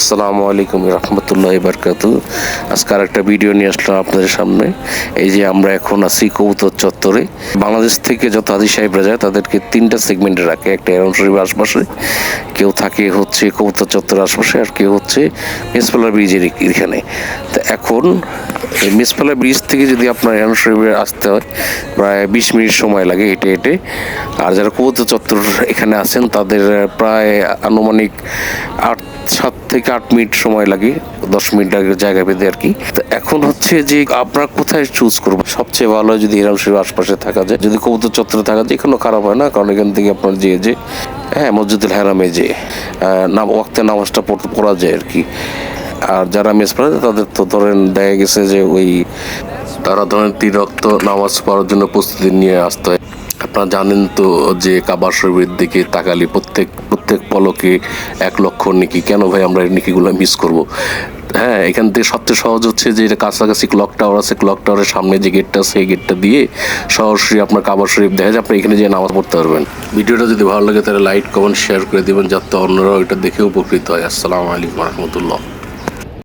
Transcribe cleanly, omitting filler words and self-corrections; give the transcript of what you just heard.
আসসালামু আলাইকুম রহমতুল্লাহি বারকাতু। আজকে একটা ভিডিও নিয়ে আসলাম আপনাদের সামনে। এই যে আমরা এখন আছি কবুতর চত্বরে। বাংলাদেশ থেকে যত হাজি সাহেবরা যায় তাদেরকে তিনটা সেগমেন্টে রাখে। একটা এরন শরীফের আশপাশে, কেউ থাকে হচ্ছে কবুতর চত্বরের আশপাশে, আর কেউ হচ্ছে মেসপালা ব্রিজের এখানে। তো এখন এই মেসপালা ব্রিজ থেকে যদি আপনার এরন শরীফে আসতে হয় প্রায় 20 মিনিট সময় লাগে হেঁটে হেঁটে। আর যারা কবুতর চত্বর এখানে আছেন তাদের প্রায় আনুমানিক 7 থেকে 8 মিনিট সময় লাগে, 10 মিনিট আগে জায়গা পেতে আর কি। তো এখন হচ্ছে যে আপনার কোথায় চুজ করবো, সবচেয়ে ভালো হয় যদি হিরাম শরীফ আশপাশে থাকা যায়, যদি কবুতর চত্বরে থাকা যায় কোনো খারাপ হয় না, কারণ এখান থেকে আপনার যে মসজিদুল হারামে যে ওয়াক্তে নামাজটা পড়া যায় আর কি। আর যারা মিস করে তাদের তো ধরেন দেখা গেছে যে তারা ধরেন 3 ওয়াক্ত নামাজ পড়ার জন্য প্রস্তুতি নিয়ে আসতে হয়। আপনারা জানেন তো যে কাবা শরীফের দিকে তাকালি প্রত্যেক পলকে 1 লক্ষ নেকি। কেন ভাই আমরা এই নেকিগুলো মিস করব? হ্যাঁ, এখান থেকে সবচেয়ে সহজ হচ্ছে যে এটা কাছাকাছি ক্লক টাওয়ার আছে, ক্লক টাওয়ারের সামনে যে গেটটা আছে এই গেটটা দিয়ে সরাসরি আপনার কাবা শরীফ দেখা যায়, আপনি এখানে যেয়ে নামাজ পড়তে পারবেন। ভিডিওটা যদি ভালো লাগে তাহলে লাইক কমেন্ট শেয়ার করে দেবেন, যাতে অন্যরাও এটা দেখে উপকৃত হয়। আসসালামু আলাইকুম রহমতুল্লাহ।